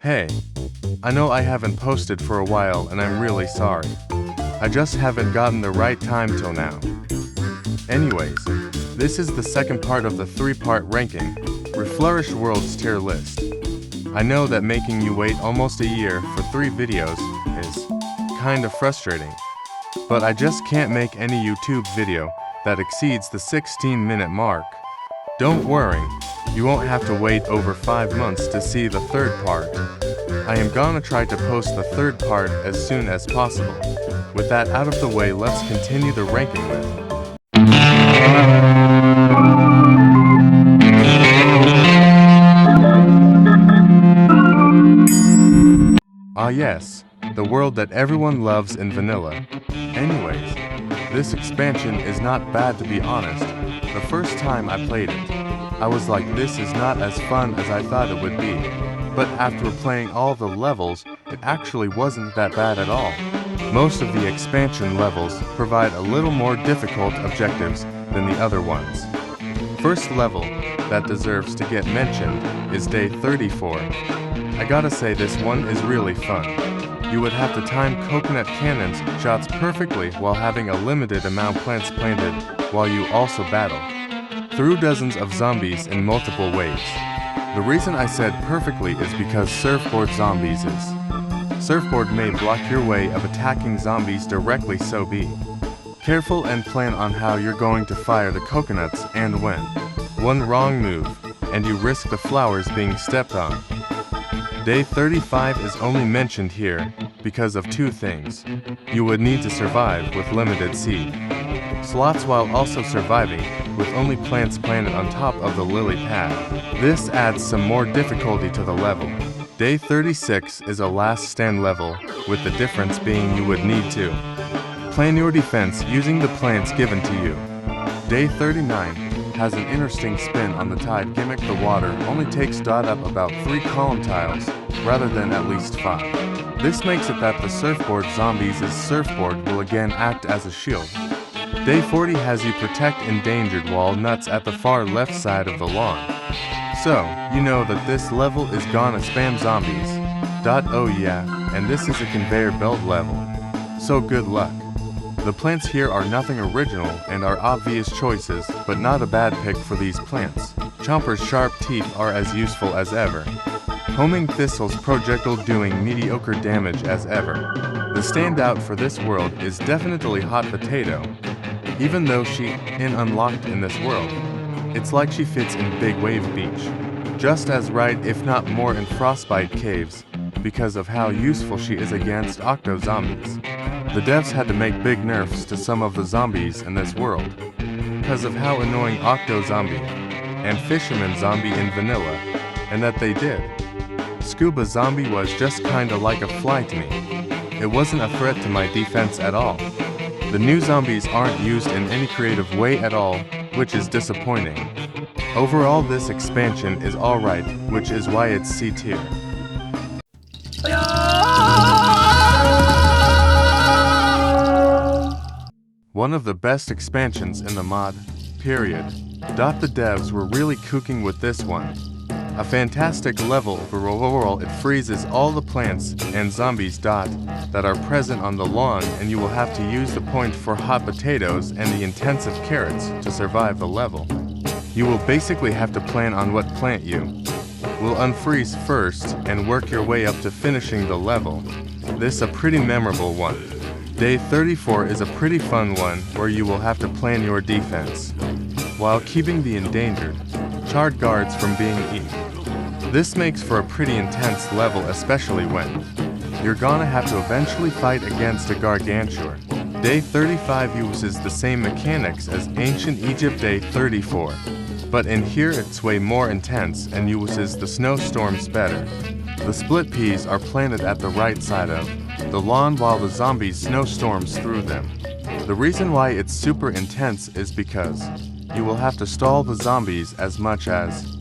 Hey, I know I haven't posted for a while and I'm really sorry. I just haven't gotten the right time till now. Anyways, this is the second part of the 3-part ranking, Reflourished World's tier list. I know that making you wait almost a year for 3 videos is kinda frustrating, but I just can't make any YouTube video that exceeds the 16-minute mark. Don't worry, you won't have to wait over 5 months to see the 3rd part. I am gonna try to post the 3rd part as soon as possible. With that out of the way, let's continue the ranking with yes, the world that everyone loves in vanilla. Anyways, this expansion is not bad, to be honest. The first time I played it, I was like, this is not as fun as I thought it would be. But after playing all the levels, it actually wasn't that bad at all. Most of the expansion levels provide a little more difficult objectives than the other ones. First level that deserves to get mentioned is Day 34. I gotta say, this one is really fun. You would have to time coconut cannons shots perfectly while having a limited amount plants planted, while you also battle through dozens of zombies in multiple waves. The reason I said perfectly is because surfboard zombies is. Surfboard may block your way of attacking zombies directly, so be careful and plan on how you're going to fire the coconuts and when. One wrong move, and you risk the flowers being stepped on. Day 35 is only mentioned here because of 2 things. You would need to survive with limited seed slots while also surviving with only plants planted on top of the lily pad. This adds some more difficulty to the level. Day 36 is a last stand level, with the difference being you would need to plan your defense using the plants given to you. Day 39 has an interesting spin on the tide gimmick. The water only takes up about 3 column tiles rather than at least 5. This makes it that the surfboard zombies' surfboard will again act as a shield. Day 40 has you protect endangered walnuts at the far left side of the lawn. So, you know that this level is gonna spam zombies. Oh yeah, and this is a conveyor belt level. So good luck. The plants here are nothing original and are obvious choices, but not a bad pick for these plants. Chomper's sharp teeth are as useful as ever. Homing Thistle's projectile doing mediocre damage as ever. The standout for this world is definitely Hot Potato. Even though she is unlocked in this world, it's like she fits in Big Wave Beach. Just as right, if not more, in Frostbite Caves, because of how useful she is against octo zombies. The devs had to make big nerfs to some of the zombies in this world, because of how annoying octo zombie and fisherman zombie in vanilla, and that they did. Scuba zombie was just kinda like a fly to me. It wasn't a threat to my defense at all. The new zombies aren't used in any creative way at all, which is disappointing. Overall, this expansion is alright, which is why it's C tier. One of the best expansions in the mod, period. The devs were really cooking with this one. A fantastic level overall. It freezes all the plants and zombies that are present on the lawn, and you will have to use the point for hot potatoes and the intensive carrots to survive the level. You will basically have to plan on what plant you will unfreeze first and work your way up to finishing the level. This is a pretty memorable one. Day 34 is a pretty fun one where you will have to plan your defense while keeping the endangered charred guards from being eaten. This makes for a pretty intense level, especially when you're gonna have to eventually fight against a gargantuar. Day 35 uses the same mechanics as Ancient Egypt Day 34, but in here it's way more intense and uses the snowstorms better. The split peas are planted at the right side of the lawn while the zombies snowstorms through them. The reason why it's super intense is because you will have to stall the zombies as much as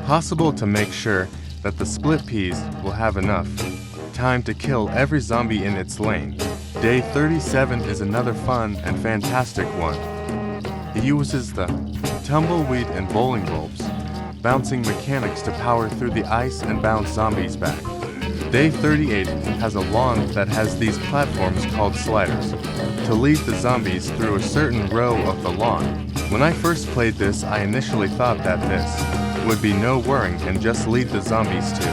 possible to make sure that the split peas will have enough time to kill every zombie in its lane. Day 37 is another fun and fantastic one. It uses the tumbleweed and bowling bulbs, bouncing mechanics to power through the ice and bounce zombies back. Day 38 has a lawn that has these platforms called sliders to lead the zombies through a certain row of the lawn. When I first played this, I initially thought that this would be no worrying and just lead the zombies to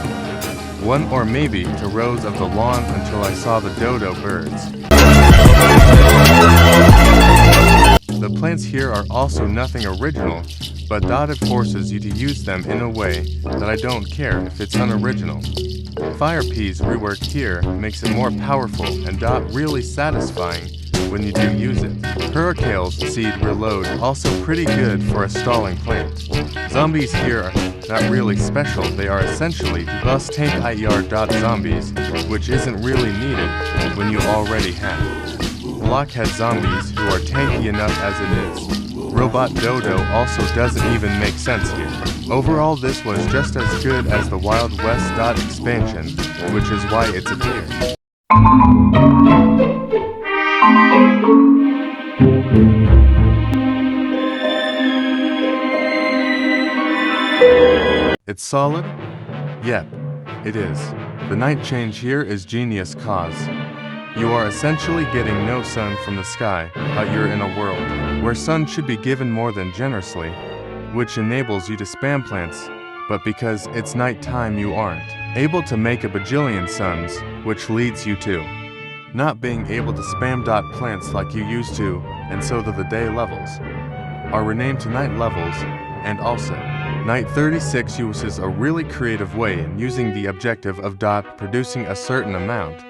one or maybe to rows of the lawn until I saw the dodo birds. The plants here are also nothing original, but Dotted forces you to use them in a way that I don't care if it's unoriginal. Fire Peas rework here makes it more powerful and Dot really satisfying when you do use it. Hurricane's seed reload also pretty good for a stalling plant. Zombies here are not really special, they are essentially bus tank IER dot zombies, which isn't really needed when you already have blockhead zombies who are tanky enough as it is. Robot Dodo also doesn't even make sense here. Overall, this was just as good as the Wild West dot expansion, which is why it's a tier. It's solid? Yep, it is. The night change here is genius cause you are essentially getting no sun from the sky, but you're in a world where sun should be given more than generously, which enables you to spam plants, but because it's nighttime you aren't able to make a bajillion suns, which leads you to not being able to spam dot plants like you used to, and so the day levels are renamed to night levels, and also Night 36 uses a really creative way in using the objective of dot producing a certain amount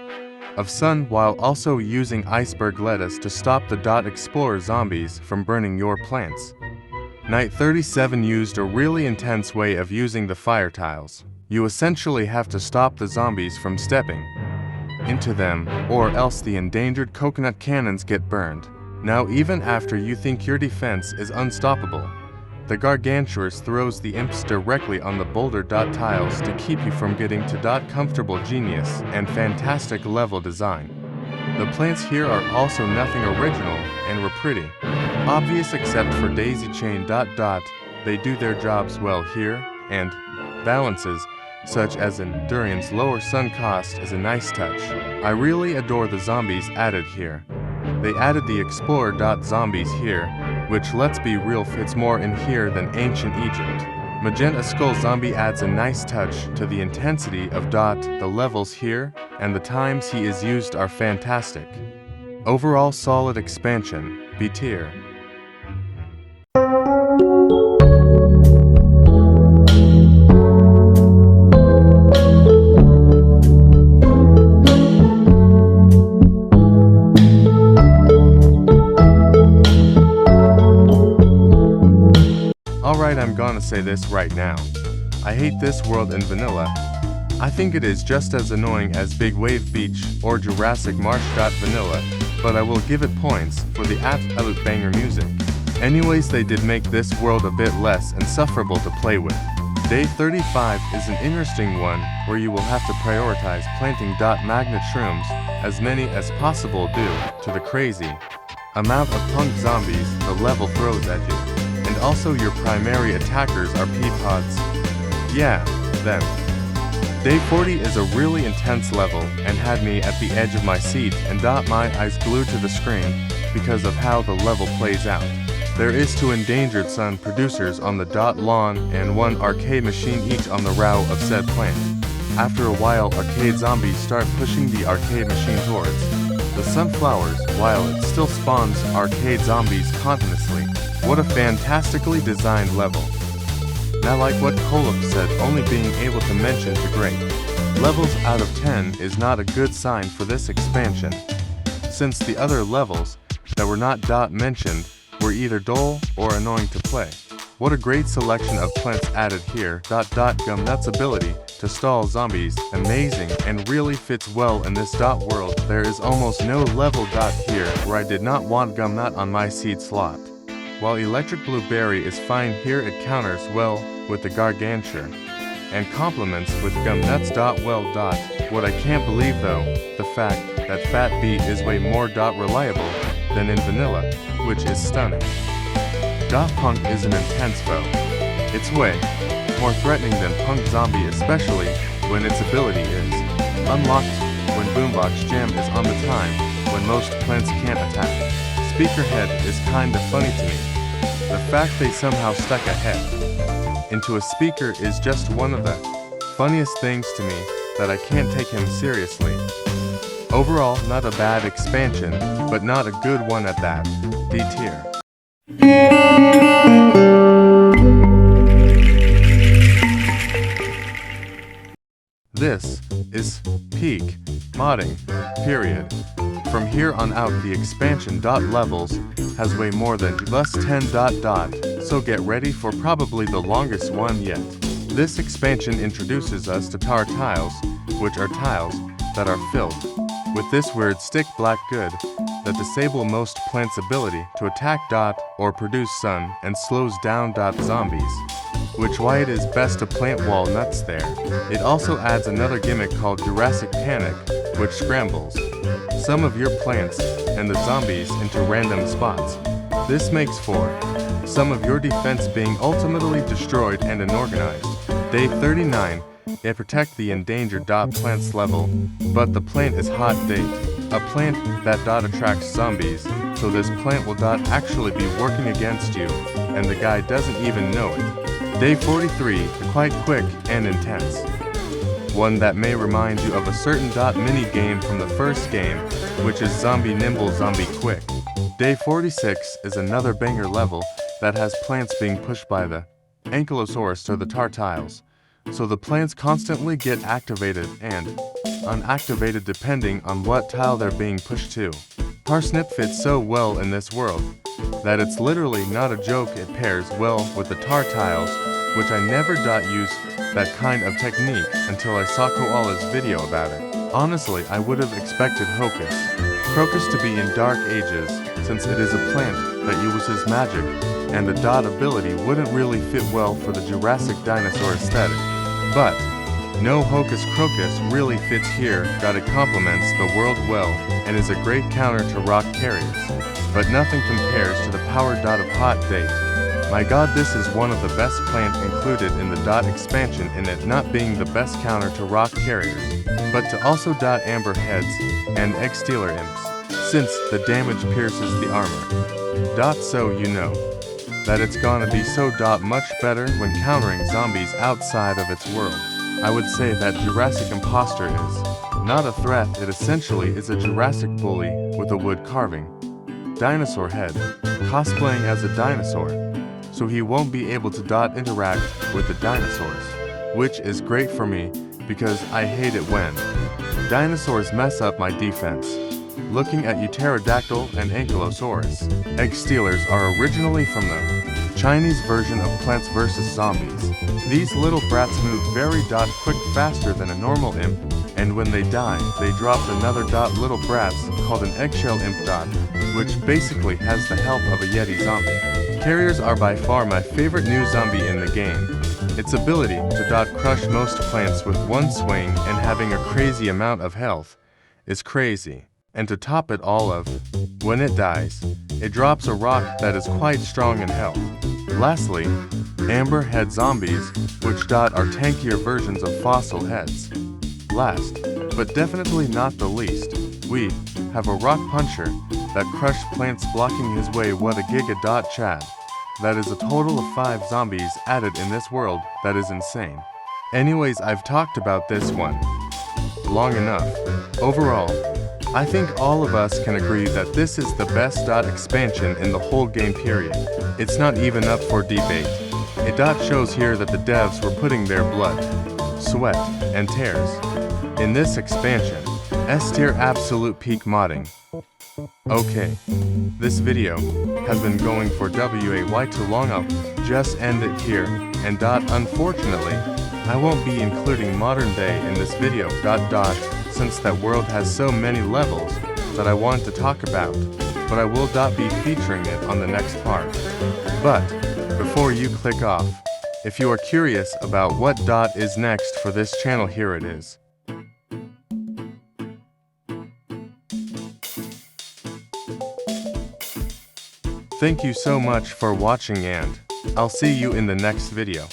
of sun while also using iceberg lettuce to stop the dot explorer zombies from burning your plants. Night 37 used a really intense way of using the fire tiles. You essentially have to stop the zombies from stepping into them, or else the endangered coconut cannons get burned. Now even after you think your defense is unstoppable, the Gargantuous throws the imps directly on the boulder dot tiles to keep you from getting to dot comfortable genius and fantastic level design. The plants here are also nothing original and were pretty obvious except for daisy chain dot dot. They do their jobs well here, and balances such as in Durian's lower sun cost is a nice touch. I really adore the zombies added here. They added the explorer dot zombies here, which let's be real fits more in here than ancient Egypt. Magenta Skull Zombie adds a nice touch to the intensity of dot. The levels here and the times he is used are fantastic. Overall solid expansion, B tier. Alright, I'm gonna say this right now. I hate this world in vanilla. I think it is just as annoying as Big Wave Beach or Jurassic Marsh. Vanilla, but I will give it points for the absolute banger music. Anyways, they did make this world a bit less insufferable to play with. Day 35 is an interesting one where you will have to prioritize planting dot magnet shrooms, as many as possible due to the crazy amount of punk zombies the level throws at you. And also your primary attackers are pea-pods. Yeah, them. Day 40 is a really intense level and had me at the edge of my seat and my eyes glued to the screen because of how the level plays out. There is 2 endangered sun producers on the dot lawn and 1 arcade machine each on the row of said plant. After a while, arcade zombies start pushing the arcade machine towards the sunflowers while it still spawns arcade zombies continuously. What a fantastically designed level. Now, like what Kolop said, only being able to mention the great levels out of 10 is not a good sign for this expansion, since the other levels that were not dot mentioned were either dull or annoying to play. What a great selection of plants added here. Gumnut's ability to stall zombies, amazing and really fits well in this dot world. There is almost no level dot here where I did not want Gumnut on my seed slot. While Electric Blueberry is fine here, it counters well with the Gargantuar and complements with Gumnut's well. What I can't believe though, the fact that Fat Beat is way more reliable than in vanilla, which is stunning. Punk is an intense foe. It's way more threatening than Punk Zombie, especially when its ability is unlocked when Boombox Jam is on the time when most plants can't attack. Speakerhead is kinda funny to me. The fact they somehow stuck a head into a speaker is just one of the funniest things to me that I can't take him seriously. Overall, not a bad expansion, but not a good one at that. D tier. This is peak modding, period. From here on out the expansion levels has way more than plus 10 ... so get ready for probably the longest one yet. This expansion introduces us to tar tiles, which are tiles that are filled with this weird stick black good that disable most plants' ability to attack or produce sun and slows down zombies, which why it is best to plant walnuts there. It also adds another gimmick called Jurassic Panic, which scrambles some of your plants and the zombies into random spots. This makes for some of your defense being ultimately destroyed and unorganized. Day 39, they protect the endangered plants level, but the plant is hot date, a plant that attracts zombies, so this plant will actually be working against you, and the guy doesn't even know it. Day 43, quite quick and intense. One that may remind you of a certain mini game from the first game, which is Zombie Nimble Zombie Quick. Day 46 is another banger level that has plants being pushed by the Ankylosaurus to the tar tiles, so the plants constantly get activated and unactivated depending on what tile they're being pushed to. Parsnip fits so well in this world that it's literally not a joke. It pairs well with the tar tiles, which I never used that kind of technique until I saw Koala's video about it. Honestly, I would have expected Crocus to be in Dark Ages, since it is a plant that uses magic, and the ability wouldn't really fit well for the Jurassic dinosaur aesthetic. But no Hocus Crocus really fits here. It complements the world well and is a great counter to rock carriers, but nothing compares to the power of Hot Date. My god, this is one of the best plant included in the expansion, in it not being the best counter to rock carriers, but to also amber heads and egg stealer imps, since the damage pierces the armor. So you know that it's gonna be so much better when countering zombies outside of its world. I would say that Jurassic Imposter is not a threat. It essentially is a Jurassic bully with a wood carving dinosaur head, cosplaying as a dinosaur, so he won't be able to interact with the dinosaurs, which is great for me because I hate it when dinosaurs mess up my defense. Looking at Pterodactyl and Ankylosaurus, egg stealers are originally from the Chinese version of Plants vs. Zombies. These little brats move very quick, faster than a normal imp, and when they die, they drop another little brats called an eggshell imp which basically has the health of a Yeti zombie. Carriers are by far my favorite new zombie in the game. Its ability to crush most plants with one swing and having a crazy amount of health is crazy. And to top it all of, when it dies, it drops a rock that is quite strong in health. Lastly, amber head zombies, which are tankier versions of fossil heads. Last, but definitely not the least, we have a rock puncher that crushed plants blocking his way. What a giga Chad. That is a total of 5 zombies added in this world. That is insane. Anyways, I've talked about this one long enough. Overall, I think all of us can agree that this is the best expansion in the whole game period. It's not even up for debate. It shows here that the devs were putting their blood, sweat, and tears in this expansion. S tier absolute peak modding. Okay, this video has been going for way too long. I'll just end it here, and unfortunately, I won't be including modern day in this video. Since that world has so many levels that I want to talk about, but I will be featuring it on the next part. But before you click off, if you are curious about what is next for this channel, here it is. Thank you so much for watching, and I'll see you in the next video.